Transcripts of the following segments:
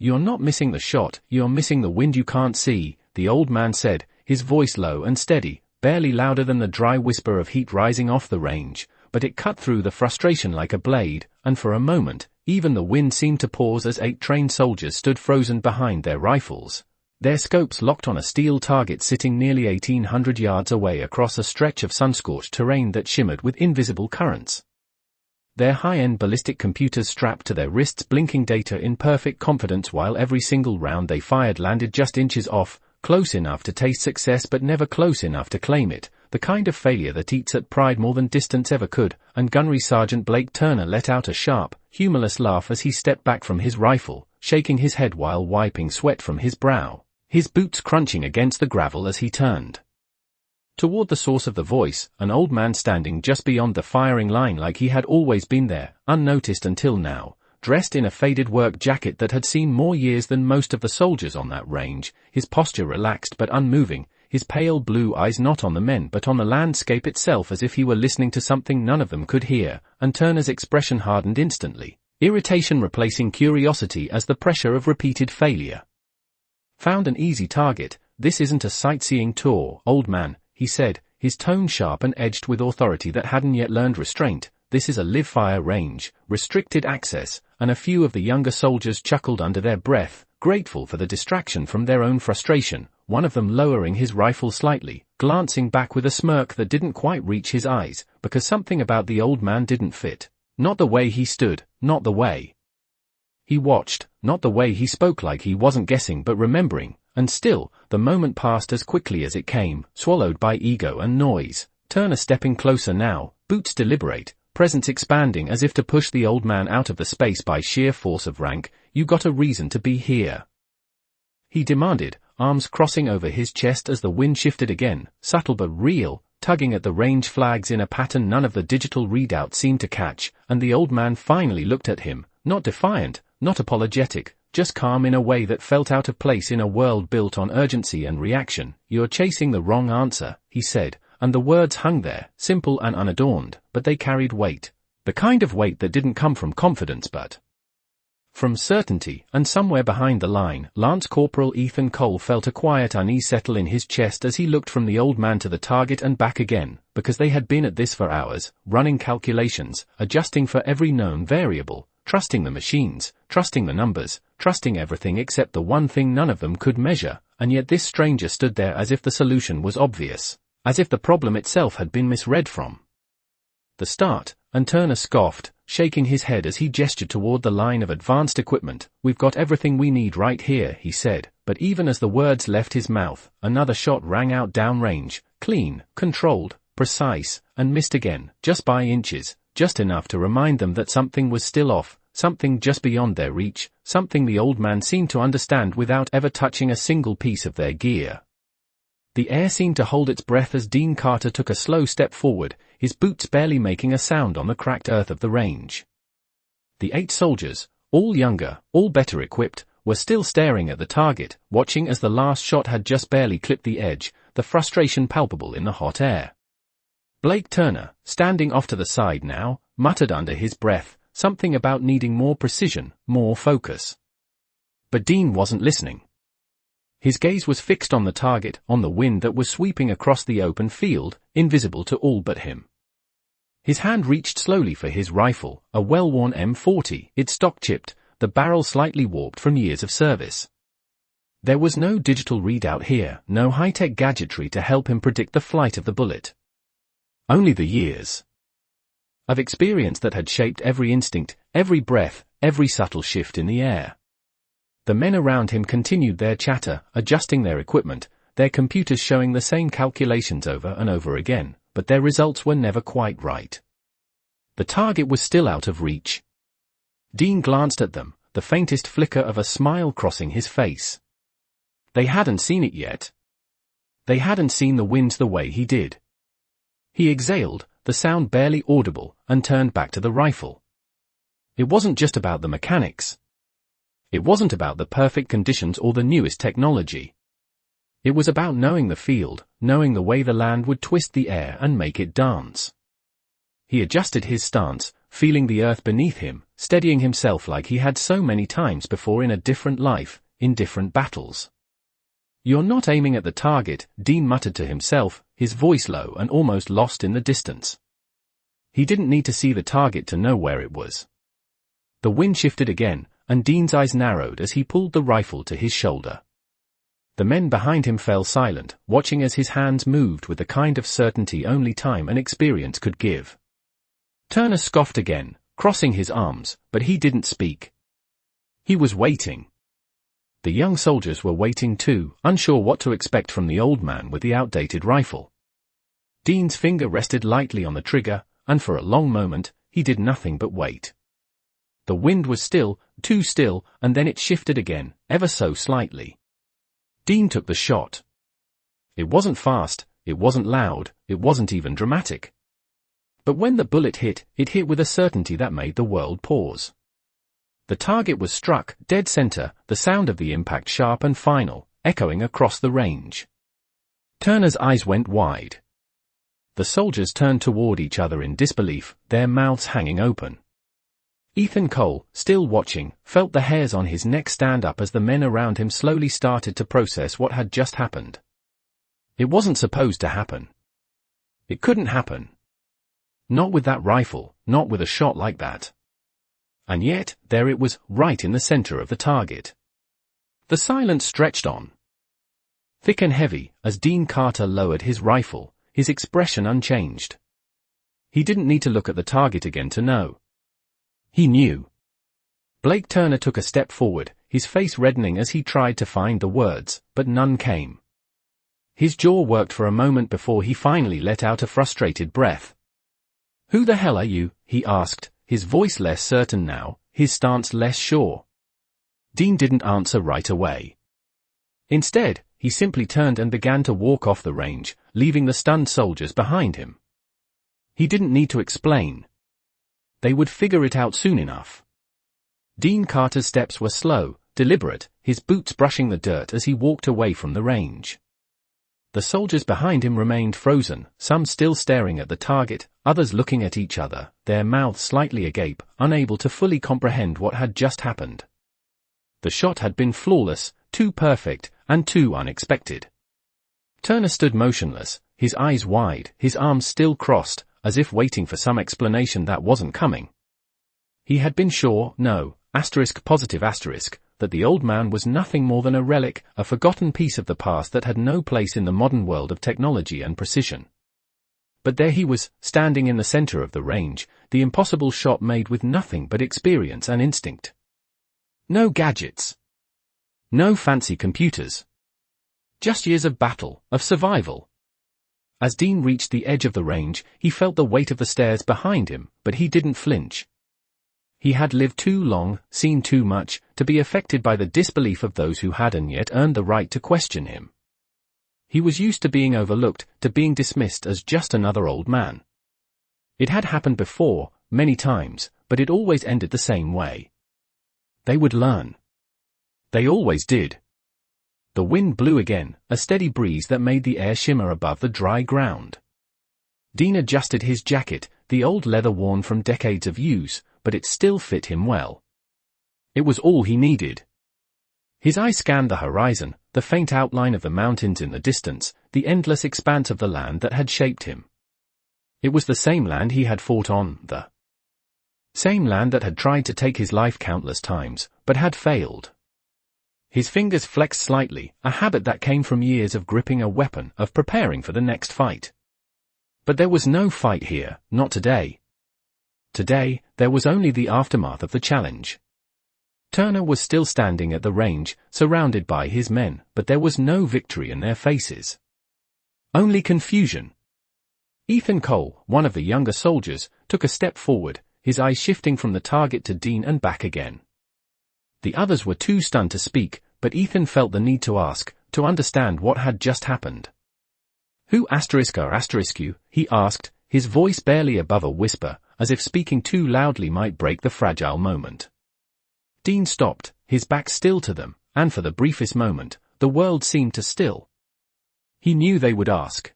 "You're not missing the shot, you're missing the wind you can't see," the old man said, his voice low and steady, barely louder than the dry whisper of heat rising off the range, but it cut through the frustration like a blade, and for a moment, even the wind seemed to pause as 8 trained soldiers stood frozen behind their rifles, their scopes locked on a steel target sitting nearly 1,800 yards away across a stretch of sun-scorched terrain that shimmered with invisible currents. Their high-end ballistic computers strapped to their wrists blinking data in perfect confidence while every single round they fired landed just inches off, close enough to taste success but never close enough to claim it, the kind of failure that eats at pride more than distance ever could, and Gunnery Sergeant Blake Turner let out a sharp, humorless laugh as he stepped back from his rifle, shaking his head while wiping sweat from his brow, his boots crunching against the gravel as he turned toward the source of the voice, an old man standing just beyond the firing line like he had always been there, unnoticed until now, dressed in a faded work jacket that had seen more years than most of the soldiers on that range, his posture relaxed but unmoving, his pale blue eyes not on the men but on the landscape itself as if he were listening to something none of them could hear, and Turner's expression hardened instantly, irritation replacing curiosity as the pressure of repeated failure. "Found an easy target, this isn't a sightseeing tour, old man," he said, his tone sharp and edged with authority that hadn't yet learned restraint. "This is a live-fire range, restricted access," and a few of the younger soldiers chuckled under their breath, grateful for the distraction from their own frustration, one of them lowering his rifle slightly, glancing back with a smirk that didn't quite reach his eyes, because something about the old man didn't fit. Not the way he stood, not the way he watched, not the way he spoke like he wasn't guessing but remembering. And still, the moment passed as quickly as it came, swallowed by ego and noise. Turner stepping closer now, boots deliberate, presence expanding as if to push the old man out of the space by sheer force of rank. "You got a reason to be here?" he demanded, arms crossing over his chest as the wind shifted again, subtle but real, tugging at the range flags in a pattern none of the digital readouts seemed to catch, and the old man finally looked at him, not defiant, not apologetic, just calm in a way that felt out of place in a world built on urgency and reaction. "You're chasing the wrong answer," he said, and the words hung there, simple and unadorned, but they carried weight. The kind of weight that didn't come from confidence but from certainty, and somewhere behind the line, Lance Corporal Ethan Cole felt a quiet unease settle in his chest as he looked from the old man to the target and back again, because they had been at this for hours, running calculations, adjusting for every known variable, trusting the machines, trusting the numbers, trusting everything except the one thing none of them could measure, and yet this stranger stood there as if the solution was obvious, as if the problem itself had been misread from the start, and Turner scoffed, shaking his head as he gestured toward the line of advanced equipment. "We've got everything we need right here," he said, but even as the words left his mouth, another shot rang out downrange, clean, controlled, precise, and missed again, just by inches, just enough to remind them that something was still off, something just beyond their reach, something the old man seemed to understand without ever touching a single piece of their gear. The air seemed to hold its breath as Dean Carter took a slow step forward, his boots barely making a sound on the cracked earth of the range. The 8 soldiers, all younger, all better equipped, were still staring at the target, watching as the last shot had just barely clipped the edge, the frustration palpable in the hot air. Blake Turner, standing off to the side now, muttered under his breath, something about needing more precision, more focus. But Dean wasn't listening. His gaze was fixed on the target, on the wind that was sweeping across the open field, invisible to all but him. His hand reached slowly for his rifle, a well-worn M40, its stock chipped, the barrel slightly warped from years of service. There was no digital readout here, no high-tech gadgetry to help him predict the flight of the bullet. Only the years of experience that had shaped every instinct, every breath, every subtle shift in the air. The men around him continued their chatter, adjusting their equipment, their computers showing the same calculations over and over again, but their results were never quite right. The target was still out of reach. Dean glanced at them, the faintest flicker of a smile crossing his face. They hadn't seen it yet. They hadn't seen the wind the way he did. He exhaled, the sound barely audible, and turned back to the rifle. It wasn't just about the mechanics. It wasn't about the perfect conditions or the newest technology. It was about knowing the field, knowing the way the land would twist the air and make it dance. He adjusted his stance, feeling the earth beneath him, steadying himself like he had so many times before in a different life, in different battles. "You're not aiming at the target," Dean muttered to himself, his voice low and almost lost in the distance. He didn't need to see the target to know where it was. The wind shifted again, and Dean's eyes narrowed as he pulled the rifle to his shoulder. The men behind him fell silent, watching as his hands moved with the kind of certainty only time and experience could give. Turner scoffed again, crossing his arms, but he didn't speak. He was waiting. The young soldiers were waiting too, unsure what to expect from the old man with the outdated rifle. Dean's finger rested lightly on the trigger, and for a long moment, he did nothing but wait. The wind was still, too still, and then it shifted again, ever so slightly. Dean took the shot. It wasn't fast, it wasn't loud, it wasn't even dramatic. But when the bullet hit, it hit with a certainty that made the world pause. The target was struck, dead center, the sound of the impact sharp and final, echoing across the range. Turner's eyes went wide. The soldiers turned toward each other in disbelief, their mouths hanging open. Ethan Cole, still watching, felt the hairs on his neck stand up as the men around him slowly started to process what had just happened. It wasn't supposed to happen. It couldn't happen. Not with that rifle, not with a shot like that. And yet, there it was, right in the center of the target. The silence stretched on. Thick and heavy, as Dean Carter lowered his rifle, his expression unchanged. He didn't need to look at the target again to know. He knew. Blake Turner took a step forward, his face reddening as he tried to find the words, but none came. His jaw worked for a moment before he finally let out a frustrated breath. "Who the hell are you?" he asked, his voice less certain now, his stance less sure. Dean didn't answer right away. Instead, he simply turned and began to walk off the range, leaving the stunned soldiers behind him. He didn't need to explain. They would figure it out soon enough. Dean Carter's steps were slow, deliberate, his boots brushing the dirt as he walked away from the range. The soldiers behind him remained frozen, some still staring at the target, others looking at each other, their mouths slightly agape, unable to fully comprehend what had just happened. The shot had been flawless, too perfect, and too unexpected. Turner stood motionless, his eyes wide, his arms still crossed, as if waiting for some explanation that wasn't coming. He had been sure, that the old man was nothing more than a relic, a forgotten piece of the past that had no place in the modern world of technology and precision. But there he was, standing in the center of the range, the impossible shot made with nothing but experience and instinct. No gadgets. No fancy computers. Just years of battle, of survival. As Dean reached the edge of the range, he felt the weight of the stairs behind him, but he didn't flinch. He had lived too long, seen too much, to be affected by the disbelief of those who hadn't yet earned the right to question him. He was used to being overlooked, to being dismissed as just another old man. It had happened before, many times, but it always ended the same way. They would learn. They always did. The wind blew again, a steady breeze that made the air shimmer above the dry ground. Dean adjusted his jacket, the old leather worn from decades of use, but it still fit him well. It was all he needed. His eye scanned the horizon, the faint outline of the mountains in the distance, the endless expanse of the land that had shaped him. It was the same land he had fought on, the same land that had tried to take his life countless times, but had failed. His fingers flexed slightly, a habit that came from years of gripping a weapon, of preparing for the next fight. But there was no fight here, not today. Today, there was only the aftermath of the challenge. Turner was still standing at the range, surrounded by his men, but there was no victory in their faces. Only confusion. Ethan Cole, one of the younger soldiers, took a step forward, his eyes shifting from the target to Dean and back again. The others were too stunned to speak, but Ethan felt the need to ask, to understand what had just happened. "Who **you?" he asked, his voice barely above a whisper, as if speaking too loudly might break the fragile moment. Dean stopped, his back still to them, and for the briefest moment, the world seemed to still. He knew they would ask.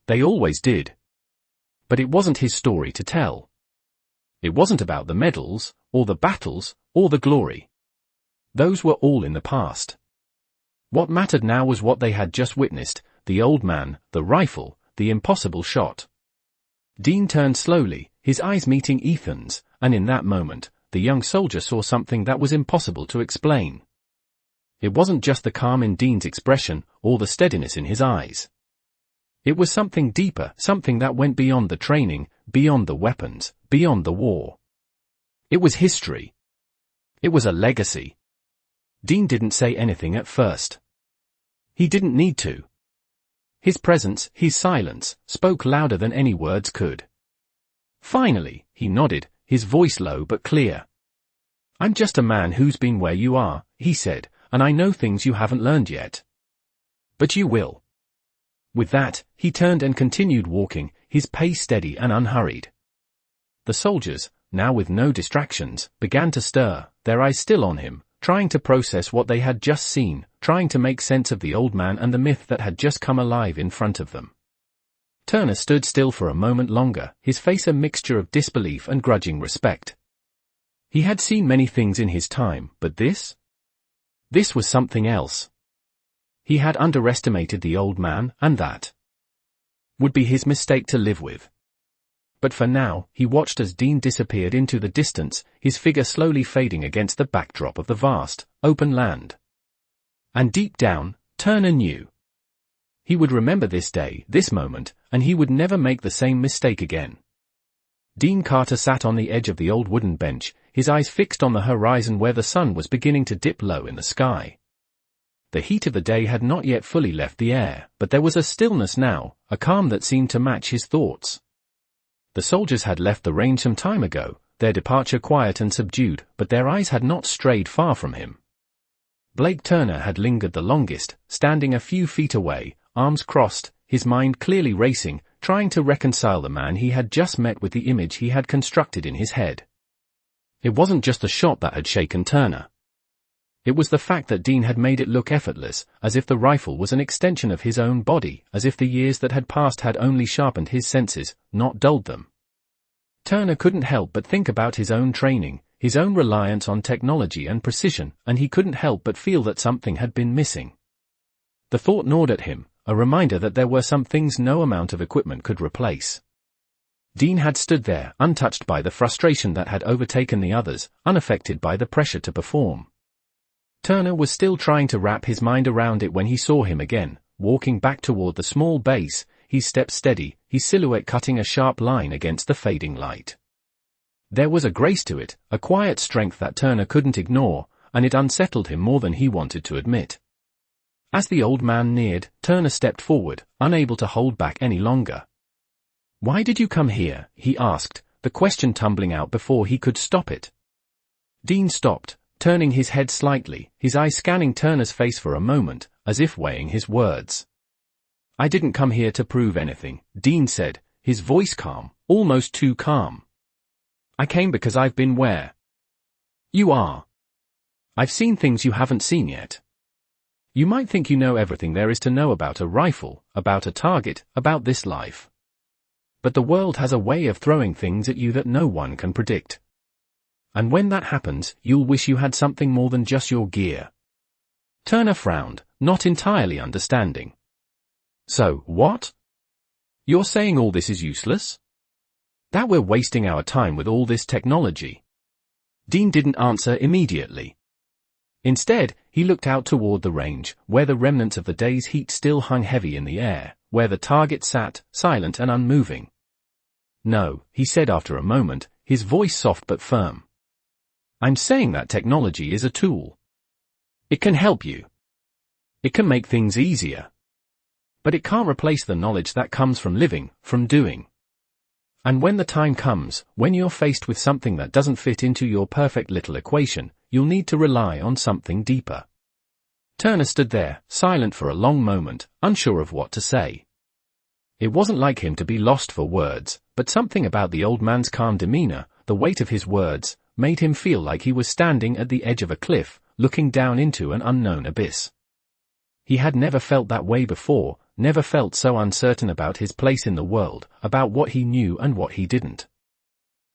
They always did. But it wasn't his story to tell. It wasn't about the medals, or the battles, or the glory. Those were all in the past. What mattered now was what they had just witnessed, the old man, the rifle, the impossible shot. Dean turned slowly, his eyes meeting Ethan's, and in that moment, the young soldier saw something that was impossible to explain. It wasn't just the calm in Dean's expression, or the steadiness in his eyes. It was something deeper, something that went beyond the training, beyond the weapons, beyond the war. It was history. It was a legacy. Dean didn't say anything at first. He didn't need to. His presence, his silence, spoke louder than any words could. Finally, he nodded, his voice low but clear. "I'm just a man who's been where you are," he said, "and I know things you haven't learned yet. But you will." With that, he turned and continued walking, his pace steady and unhurried. The soldiers, now with no distractions, began to stir, their eyes still on him, trying to process what they had just seen, trying to make sense of the old man and the myth that had just come alive in front of them. Turner stood still for a moment longer, his face a mixture of disbelief and grudging respect. He had seen many things in his time, but this? This was something else. He had underestimated the old man, and that would be his mistake to live with. But for now, he watched as Dean disappeared into the distance, his figure slowly fading against the backdrop of the vast, open land. And deep down, Turner knew. He would remember this day, this moment, and he would never make the same mistake again. Dean Carter sat on the edge of the old wooden bench, his eyes fixed on the horizon where the sun was beginning to dip low in the sky. The heat of the day had not yet fully left the air, but there was a stillness now, a calm that seemed to match his thoughts. The soldiers had left the range some time ago, their departure quiet and subdued, but their eyes had not strayed far from him. Blake Turner had lingered the longest, standing a few feet away, arms crossed, his mind clearly racing, trying to reconcile the man he had just met with the image he had constructed in his head. It wasn't just the shot that had shaken Turner. It was the fact that Dean had made it look effortless, as if the rifle was an extension of his own body, as if the years that had passed had only sharpened his senses, not dulled them. Turner couldn't help but think about his own training, his own reliance on technology and precision, and he couldn't help but feel that something had been missing. The thought gnawed at him, a reminder that there were some things no amount of equipment could replace. Dean had stood there, untouched by the frustration that had overtaken the others, unaffected by the pressure to perform. Turner was still trying to wrap his mind around it when he saw him again, walking back toward the small base, his steps steady, his silhouette cutting a sharp line against the fading light. There was a grace to it, a quiet strength that Turner couldn't ignore, and it unsettled him more than he wanted to admit. As the old man neared, Turner stepped forward, unable to hold back any longer. "Why did you come here?" he asked, the question tumbling out before he could stop it. Dean stopped, turning his head slightly, his eyes scanning Turner's face for a moment, as if weighing his words. "I didn't come here to prove anything," Dean said, his voice calm, almost too calm. "I came because I've been where you are. I've seen things you haven't seen yet. You might think you know everything there is to know about a rifle, about a target, about this life. But the world has a way of throwing things at you that no one can predict. And when that happens, you'll wish you had something more than just your gear." Turner frowned, not entirely understanding. "So, what? You're saying all this is useless? That we're wasting our time with all this technology?" Dean didn't answer immediately. Instead, he looked out toward the range, where the remnants of the day's heat still hung heavy in the air, where the target sat, silent and unmoving. "No," he said after a moment, his voice soft but firm. "I'm saying that technology is a tool. It can help you. It can make things easier. But it can't replace the knowledge that comes from living, from doing. And when the time comes, when you're faced with something that doesn't fit into your perfect little equation, you'll need to rely on something deeper." Turner stood there, silent for a long moment, unsure of what to say. It wasn't like him to be lost for words, but something about the old man's calm demeanor, the weight of his words, made him feel like he was standing at the edge of a cliff, looking down into an unknown abyss. He had never felt that way before, never felt so uncertain about his place in the world, about what he knew and what he didn't.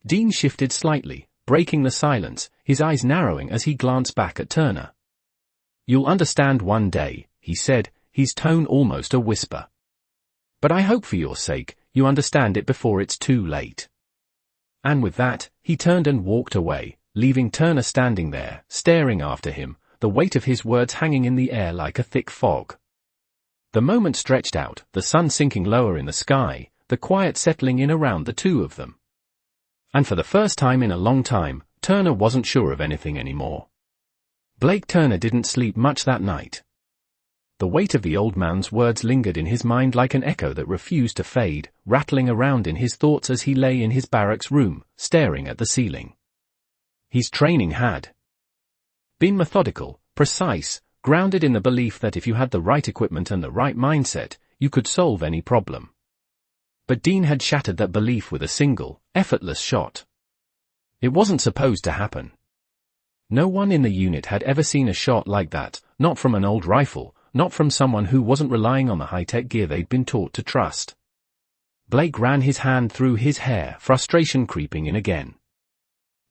Dean shifted slightly, breaking the silence, his eyes narrowing as he glanced back at Turner. "You'll understand one day," he said, his tone almost a whisper. "But I hope for your sake, you understand it before it's too late." And with that, he turned and walked away, leaving Turner standing there, staring after him, the weight of his words hanging in the air like a thick fog. The moment stretched out, the sun sinking lower in the sky, the quiet settling in around the two of them. And for the first time in a long time, Turner wasn't sure of anything anymore. Blake Turner didn't sleep much that night. The weight of the old man's words lingered in his mind like an echo that refused to fade, rattling around in his thoughts as he lay in his barracks room, staring at the ceiling. His training had been methodical, precise, grounded in the belief that if you had the right equipment and the right mindset, you could solve any problem. But Dean had shattered that belief with a single, effortless shot. It wasn't supposed to happen. No one in the unit had ever seen a shot like that, not from an old rifle, not from someone who wasn't relying on the high-tech gear they'd been taught to trust. Blake ran his hand through his hair, frustration creeping in again.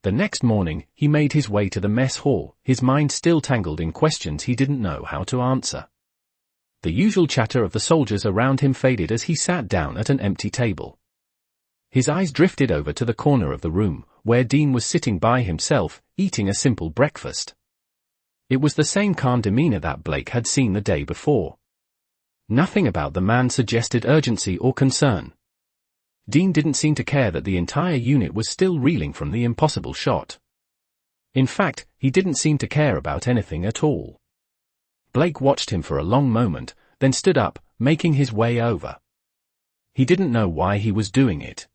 The next morning, he made his way to the mess hall, his mind still tangled in questions he didn't know how to answer. The usual chatter of the soldiers around him faded as he sat down at an empty table. His eyes drifted over to the corner of the room, where Dean was sitting by himself, eating a simple breakfast. It was the same calm demeanor that Blake had seen the day before. Nothing about the man suggested urgency or concern. Dean didn't seem to care that the entire unit was still reeling from the impossible shot. In fact, he didn't seem to care about anything at all. Blake watched him for a long moment, then stood up, making his way over. He didn't know why he was doing it.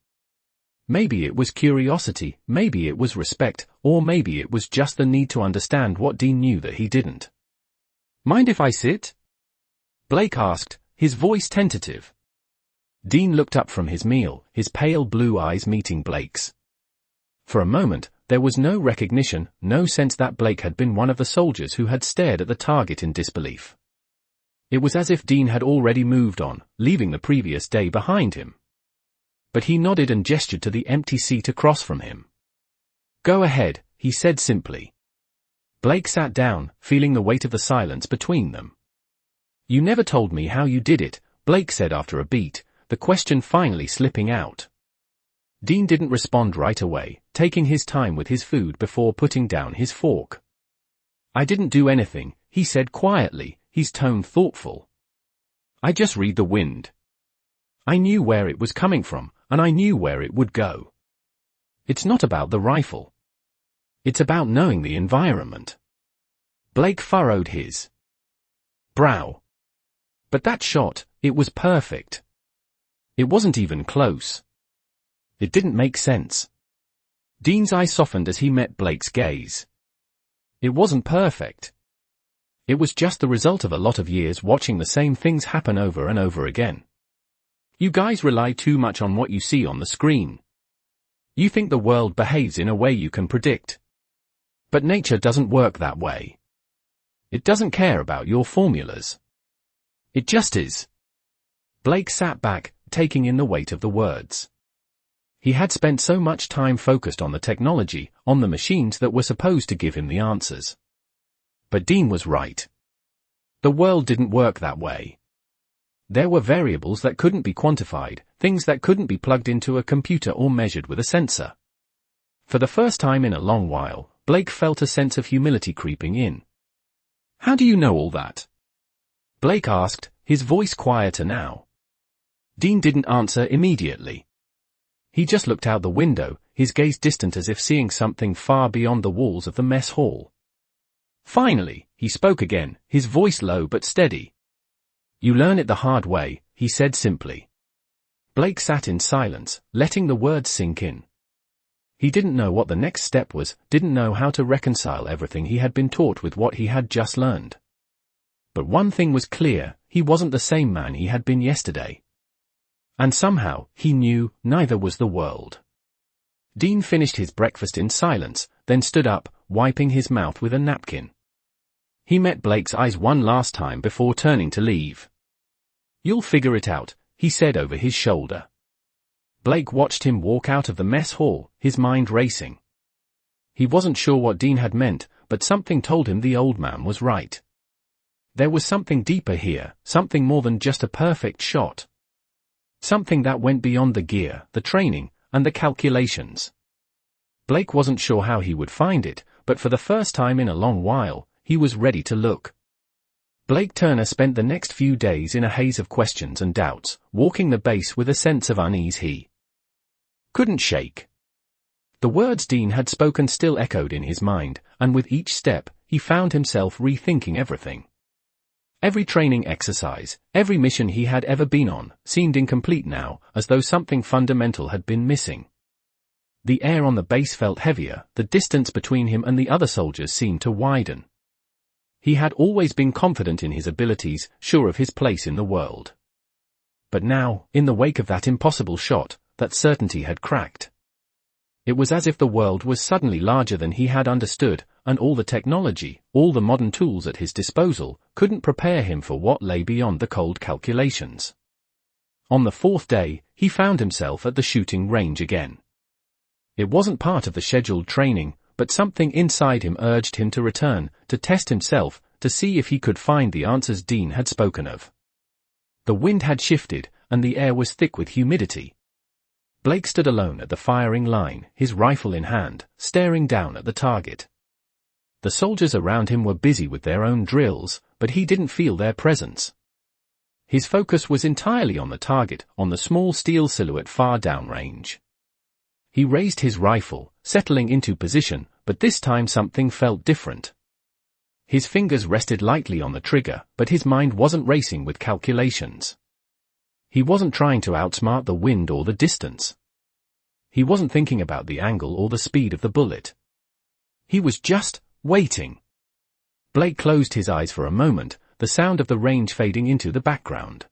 Maybe it was curiosity, maybe it was respect, or maybe it was just the need to understand what Dean knew that he didn't. "Mind if I sit?" Blake asked, his voice tentative. Dean looked up from his meal, his pale blue eyes meeting Blake's. For a moment, there was no recognition, no sense that Blake had been one of the soldiers who had stared at the target in disbelief. It was as if Dean had already moved on, leaving the previous day behind him. But he nodded and gestured to the empty seat across from him. "Go ahead," he said simply. Blake sat down, feeling the weight of the silence between them. "You never told me how you did it," Blake said after a beat, the question finally slipping out. Dean didn't respond right away, taking his time with his food before putting down his fork. "I didn't do anything," he said quietly, his tone thoughtful. "I just read the wind. I knew where it was coming from, and I knew where it would go. It's not about the rifle. It's about knowing the environment." Blake furrowed his brow. "But that shot, it was perfect. It wasn't even close. It didn't make sense." Dean's eyes softened as he met Blake's gaze. "It wasn't perfect. It was just the result of a lot of years watching the same things happen over and over again. You guys rely too much on what you see on the screen. You think the world behaves in a way you can predict. But nature doesn't work that way. It doesn't care about your formulas. It just is." Blake sat back, taking in the weight of the words. He had spent so much time focused on the technology, on the machines that were supposed to give him the answers. But Dean was right. The world didn't work that way. There were variables that couldn't be quantified, things that couldn't be plugged into a computer or measured with a sensor. For the first time in a long while, Blake felt a sense of humility creeping in. "How do you know all that?" Blake asked, his voice quieter now. Dean didn't answer immediately. He just looked out the window, his gaze distant as if seeing something far beyond the walls of the mess hall. Finally, he spoke again, his voice low but steady. "You learn it the hard way," he said simply. Blake sat in silence, letting the words sink in. He didn't know what the next step was, didn't know how to reconcile everything he had been taught with what he had just learned. But one thing was clear, he wasn't the same man he had been yesterday. And somehow, he knew, neither was the world. Dean finished his breakfast in silence, then stood up, wiping his mouth with a napkin. He met Blake's eyes one last time before turning to leave. "You'll figure it out," he said over his shoulder. Blake watched him walk out of the mess hall, his mind racing. He wasn't sure what Dean had meant, but something told him the old man was right. There was something deeper here, something more than just a perfect shot. Something that went beyond the gear, the training, and the calculations. Blake wasn't sure how he would find it, but for the first time in a long while, he was ready to look. Blake Turner spent the next few days in a haze of questions and doubts, walking the base with a sense of unease he couldn't shake. The words Dean had spoken still echoed in his mind, and with each step, he found himself rethinking everything. Every training exercise, every mission he had ever been on, seemed incomplete now, as though something fundamental had been missing. The air on the base felt heavier, the distance between him and the other soldiers seemed to widen. He had always been confident in his abilities, sure of his place in the world. But now, in the wake of that impossible shot, that certainty had cracked. It was as if the world was suddenly larger than he had understood, and all the technology, all the modern tools at his disposal, couldn't prepare him for what lay beyond the cold calculations. On the fourth day, he found himself at the shooting range again. It wasn't part of the scheduled training, but something inside him urged him to return, to test himself, to see if he could find the answers Dean had spoken of. The wind had shifted, and the air was thick with humidity. Blake stood alone at the firing line, his rifle in hand, staring down at the target. The soldiers around him were busy with their own drills, but he didn't feel their presence. His focus was entirely on the target, on the small steel silhouette far downrange. He raised his rifle, settling into position, but this time something felt different. His fingers rested lightly on the trigger, but his mind wasn't racing with calculations. He wasn't trying to outsmart the wind or the distance. He wasn't thinking about the angle or the speed of the bullet. He was just waiting. Blake closed his eyes for a moment, the sound of the range fading into the background.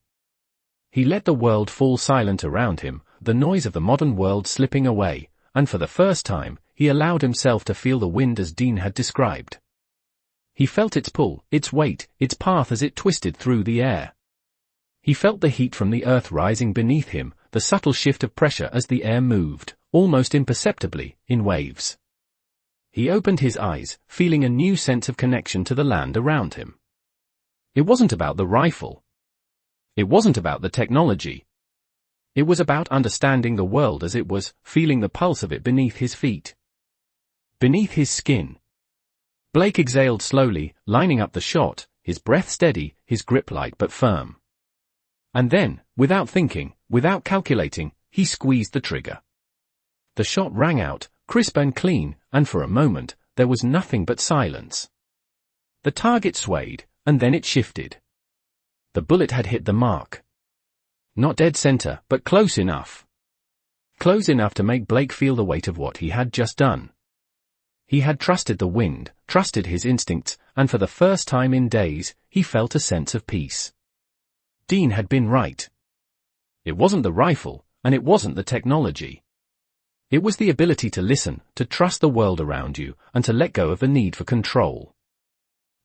He let the world fall silent around him, the noise of the modern world slipping away, and for the first time, he allowed himself to feel the wind as Dean had described. He felt its pull, its weight, its path as it twisted through the air. He felt the heat from the earth rising beneath him, the subtle shift of pressure as the air moved, almost imperceptibly, in waves. He opened his eyes, feeling a new sense of connection to the land around him. It wasn't about the rifle. It wasn't about the technology. It was about understanding the world as it was, feeling the pulse of it beneath his feet. Beneath his skin. Blake exhaled slowly, lining up the shot, his breath steady, his grip light but firm. And then, without thinking, without calculating, he squeezed the trigger. The shot rang out, crisp and clean, and for a moment, there was nothing but silence. The target swayed, and then it shifted. The bullet had hit the mark. Not dead center, but close enough. Close enough to make Blake feel the weight of what he had just done. He had trusted the wind, trusted his instincts, and for the first time in days, he felt a sense of peace. Dean had been right. It wasn't the rifle, and it wasn't the technology. It was the ability to listen, to trust the world around you, and to let go of the need for control.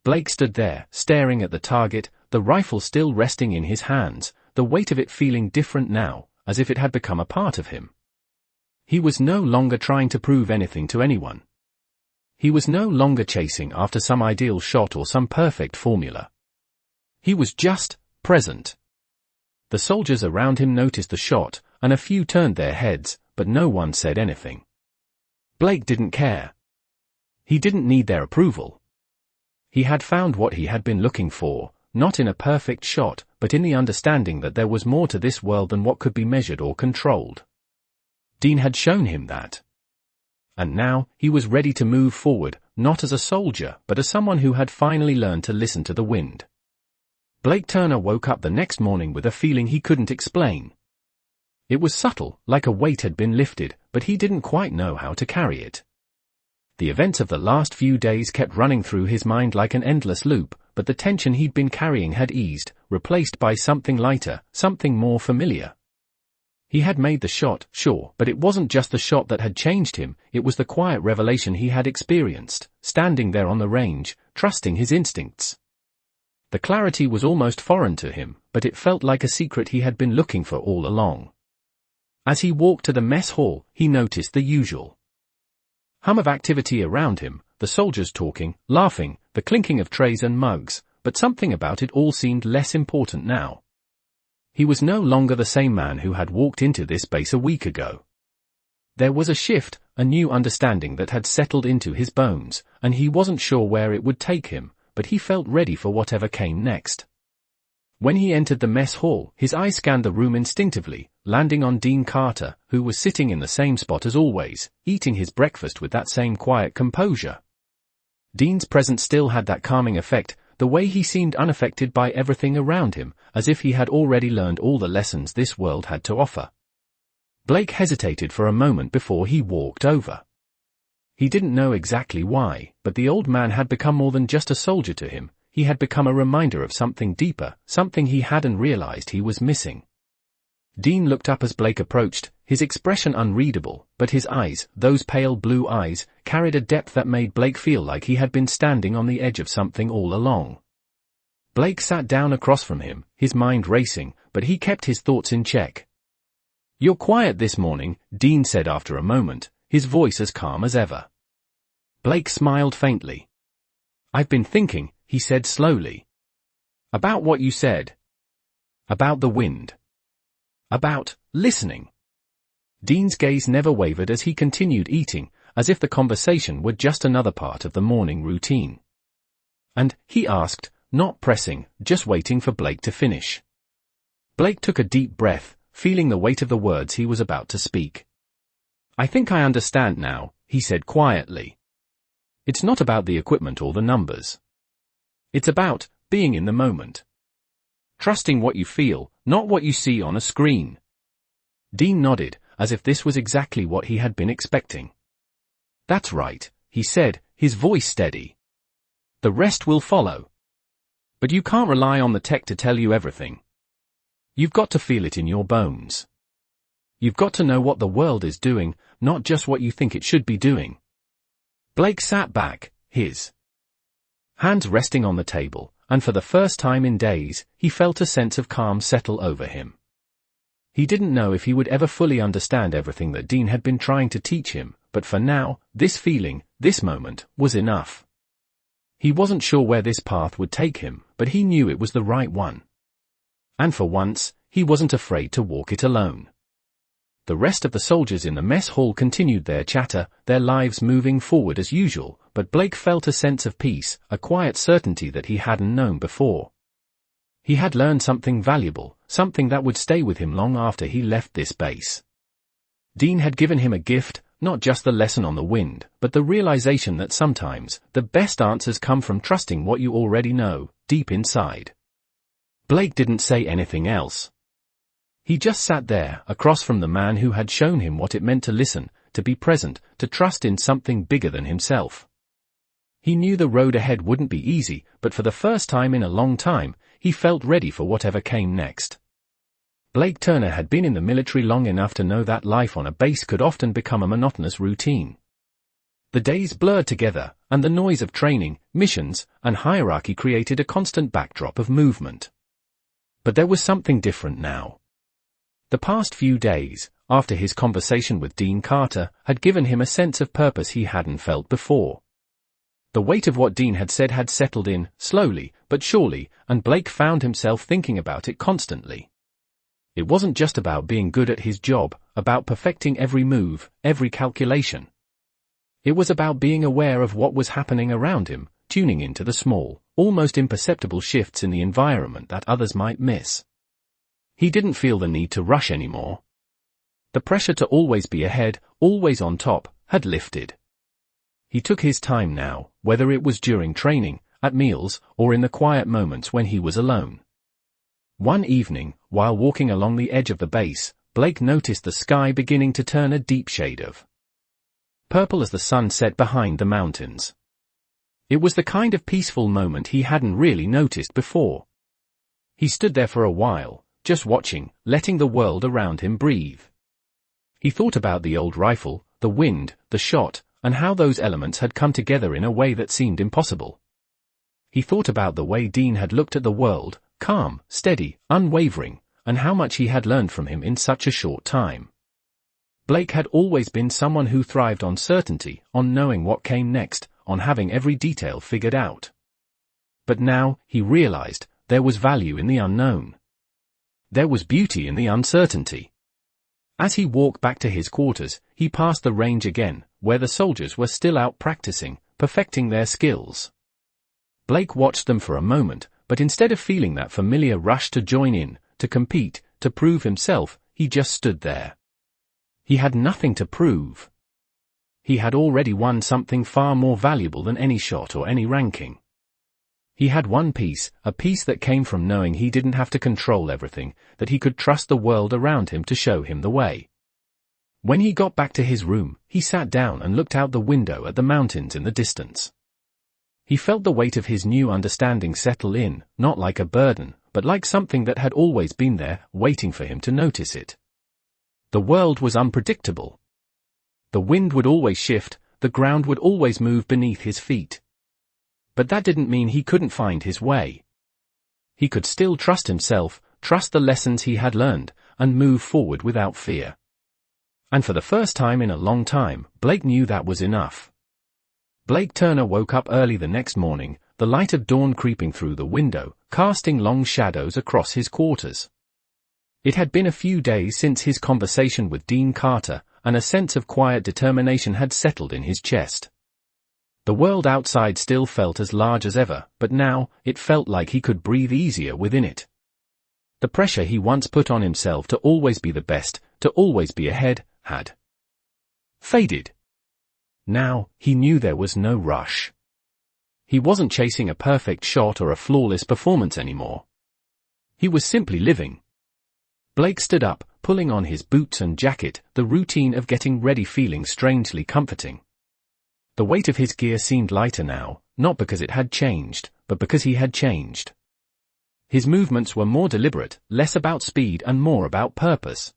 Blake stood there, staring at the target, the rifle still resting in his hands, the weight of it feeling different now, as if it had become a part of him. He was no longer trying to prove anything to anyone. He was no longer chasing after some ideal shot or some perfect formula. He was just present. The soldiers around him noticed the shot, and a few turned their heads, but no one said anything. Blake didn't care. He didn't need their approval. He had found what he had been looking for, not in a perfect shot, but in the understanding that there was more to this world than what could be measured or controlled. Dean had shown him that. And now, he was ready to move forward, not as a soldier, but as someone who had finally learned to listen to the wind. Blake Turner woke up the next morning with a feeling he couldn't explain. It was subtle, like a weight had been lifted, but he didn't quite know how to carry it. The events of the last few days kept running through his mind like an endless loop, but the tension he'd been carrying had eased, replaced by something lighter, something more familiar. He had made the shot, sure, but it wasn't just the shot that had changed him, it was the quiet revelation he had experienced, standing there on the range, trusting his instincts. The clarity was almost foreign to him, but it felt like a secret he had been looking for all along. As he walked to the mess hall, he noticed the usual hum of activity around him, the soldiers talking, laughing, the clinking of trays and mugs, but something about it all seemed less important now. He was no longer the same man who had walked into this base a week ago. There was a shift, a new understanding that had settled into his bones, and he wasn't sure where it would take him, but he felt ready for whatever came next. When he entered the mess hall, his eyes scanned the room instinctively, landing on Dean Carter, who was sitting in the same spot as always, eating his breakfast with that same quiet composure. Dean's presence still had that calming effect, the way he seemed unaffected by everything around him, as if he had already learned all the lessons this world had to offer. Blake hesitated for a moment before he walked over. He didn't know exactly why, but the old man had become more than just a soldier to him. He had become a reminder of something deeper, something he hadn't realized he was missing. Dean looked up as Blake approached, his expression unreadable, but his eyes, those pale blue eyes, carried a depth that made Blake feel like he had been standing on the edge of something all along. Blake sat down across from him, his mind racing, but he kept his thoughts in check. "You're quiet this morning," Dean said after a moment, his voice as calm as ever. Blake smiled faintly. "I've been thinking," he said slowly. "About what you said. About the wind. About listening." Dean's gaze never wavered as he continued eating, as if the conversation were just another part of the morning routine. "And," he asked, not pressing, just waiting for Blake to finish. Blake took a deep breath, feeling the weight of the words he was about to speak. "I think I understand now," he said quietly. "It's not about the equipment or the numbers. It's about being in the moment. Trusting what you feel, not what you see on a screen." Dean nodded, as if this was exactly what he had been expecting. "That's right," he said, his voice steady. "The rest will follow. But you can't rely on the tech to tell you everything. You've got to feel it in your bones. You've got to know what the world is doing, not just what you think it should be doing." Blake sat back, his hands resting on the table, and for the first time in days, he felt a sense of calm settle over him. He didn't know if he would ever fully understand everything that Dean had been trying to teach him, but for now, this feeling, this moment, was enough. He wasn't sure where this path would take him, but he knew it was the right one. And for once, he wasn't afraid to walk it alone. The rest of the soldiers in the mess hall continued their chatter, their lives moving forward as usual, but Blake felt a sense of peace, a quiet certainty that he hadn't known before. He had learned something valuable, something that would stay with him long after he left this base. Dean had given him a gift, not just the lesson on the wind, but the realization that sometimes, the best answers come from trusting what you already know, deep inside. Blake didn't say anything else. He just sat there, across from the man who had shown him what it meant to listen, to be present, to trust in something bigger than himself. He knew the road ahead wouldn't be easy, but for the first time in a long time, he felt ready for whatever came next. Blake Turner had been in the military long enough to know that life on a base could often become a monotonous routine. The days blurred together, and the noise of training, missions, and hierarchy created a constant backdrop of movement. But there was something different now. The past few days, after his conversation with Dean Carter, had given him a sense of purpose he hadn't felt before. The weight of what Dean had said had settled in, slowly, but surely, and Blake found himself thinking about it constantly. It wasn't just about being good at his job, about perfecting every move, every calculation. It was about being aware of what was happening around him, tuning into the small, almost imperceptible shifts in the environment that others might miss. He didn't feel the need to rush anymore. The pressure to always be ahead, always on top, had lifted. He took his time now, whether it was during training, at meals, or in the quiet moments when he was alone. One evening, while walking along the edge of the base, Blake noticed the sky beginning to turn a deep shade of purple as the sun set behind the mountains. It was the kind of peaceful moment he hadn't really noticed before. He stood there for a while, just watching, letting the world around him breathe. He thought about the old rifle, the wind, the shot, and how those elements had come together in a way that seemed impossible. He thought about the way Dean had looked at the world, calm, steady, unwavering, and how much he had learned from him in such a short time. Blake had always been someone who thrived on certainty, on knowing what came next, on having every detail figured out. But now, he realized, there was value in the unknown. There was beauty in the uncertainty. As he walked back to his quarters, he passed the range again, where the soldiers were still out practicing, perfecting their skills. Blake watched them for a moment, but instead of feeling that familiar rush to join in, to compete, to prove himself, he just stood there. He had nothing to prove. He had already won something far more valuable than any shot or any ranking. He had one peace, a peace that came from knowing he didn't have to control everything, that he could trust the world around him to show him the way. When he got back to his room, he sat down and looked out the window at the mountains in the distance. He felt the weight of his new understanding settle in, not like a burden, but like something that had always been there, waiting for him to notice it. The world was unpredictable. The wind would always shift, the ground would always move beneath his feet. But that didn't mean he couldn't find his way. He could still trust himself, trust the lessons he had learned, and move forward without fear. And for the first time in a long time, Blake knew that was enough. Blake Turner woke up early the next morning, the light of dawn creeping through the window, casting long shadows across his quarters. It had been a few days since his conversation with Dean Carter, and a sense of quiet determination had settled in his chest. The world outside still felt as large as ever, but now, it felt like he could breathe easier within it. The pressure he once put on himself to always be the best, to always be ahead, had faded. Now, he knew there was no rush. He wasn't chasing a perfect shot or a flawless performance anymore. He was simply living. Blake stood up, pulling on his boots and jacket, the routine of getting ready feeling strangely comforting. The weight of his gear seemed lighter now, not because it had changed, but because he had changed. His movements were more deliberate, less about speed and more about purpose.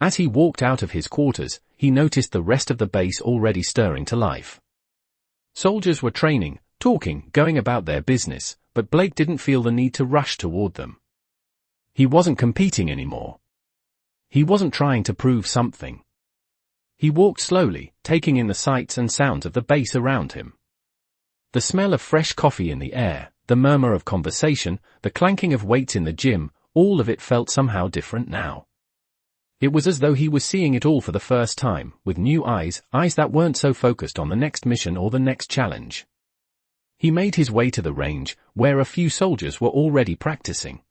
As he walked out of his quarters, he noticed the rest of the base already stirring to life. Soldiers were training, talking, going about their business, but Blake didn't feel the need to rush toward them. He wasn't competing anymore. He wasn't trying to prove something. He walked slowly, taking in the sights and sounds of the base around him. The smell of fresh coffee in the air, the murmur of conversation, the clanking of weights in the gym, all of it felt somehow different now. It was as though he was seeing it all for the first time, with new eyes, eyes that weren't so focused on the next mission or the next challenge. He made his way to the range, where a few soldiers were already practicing.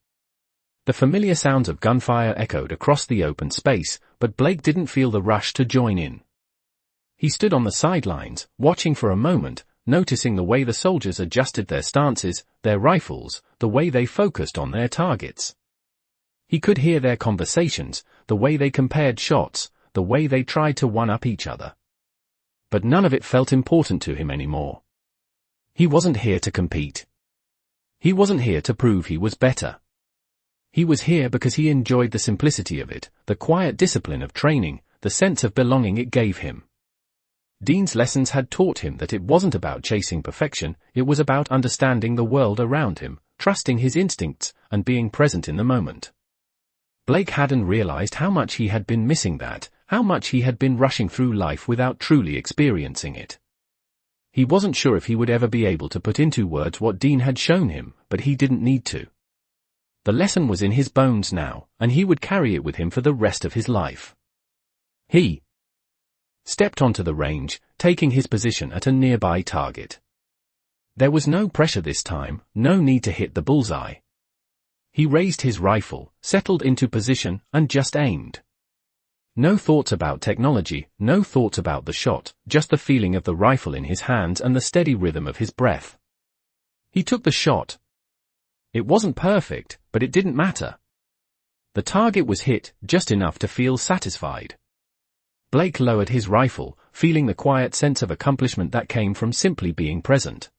The familiar sounds of gunfire echoed across the open space, but Blake didn't feel the rush to join in. He stood on the sidelines, watching for a moment, noticing the way the soldiers adjusted their stances, their rifles, the way they focused on their targets. He could hear their conversations, the way they compared shots, the way they tried to one-up each other. But none of it felt important to him anymore. He wasn't here to compete. He wasn't here to prove he was better. He was here because he enjoyed the simplicity of it, the quiet discipline of training, the sense of belonging it gave him. Dean's lessons had taught him that it wasn't about chasing perfection, it was about understanding the world around him, trusting his instincts, and being present in the moment. Blake hadn't realized how much he had been missing that, how much he had been rushing through life without truly experiencing it. He wasn't sure if he would ever be able to put into words what Dean had shown him, but he didn't need to. The lesson was in his bones now, and he would carry it with him for the rest of his life. He stepped onto the range, taking his position at a nearby target. There was no pressure this time, no need to hit the bullseye. He raised his rifle, settled into position, and just aimed. No thoughts about technology, no thoughts about the shot, just the feeling of the rifle in his hands and the steady rhythm of his breath. He took the shot. It wasn't perfect, but it didn't matter. The target was hit, just enough to feel satisfied. Blake lowered his rifle, feeling the quiet sense of accomplishment that came from simply being present.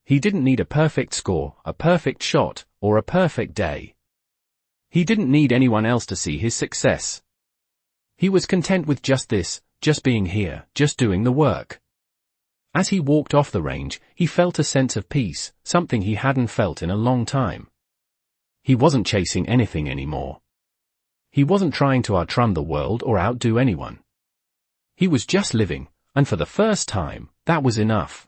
He didn't need a perfect score, a perfect shot, or a perfect day. He didn't need anyone else to see his success. He was content with just this, just being here, just doing the work. As he walked off the range, he felt a sense of peace, something he hadn't felt in a long time. He wasn't chasing anything anymore. He wasn't trying to outrun the world or outdo anyone. He was just living, and for the first time, that was enough.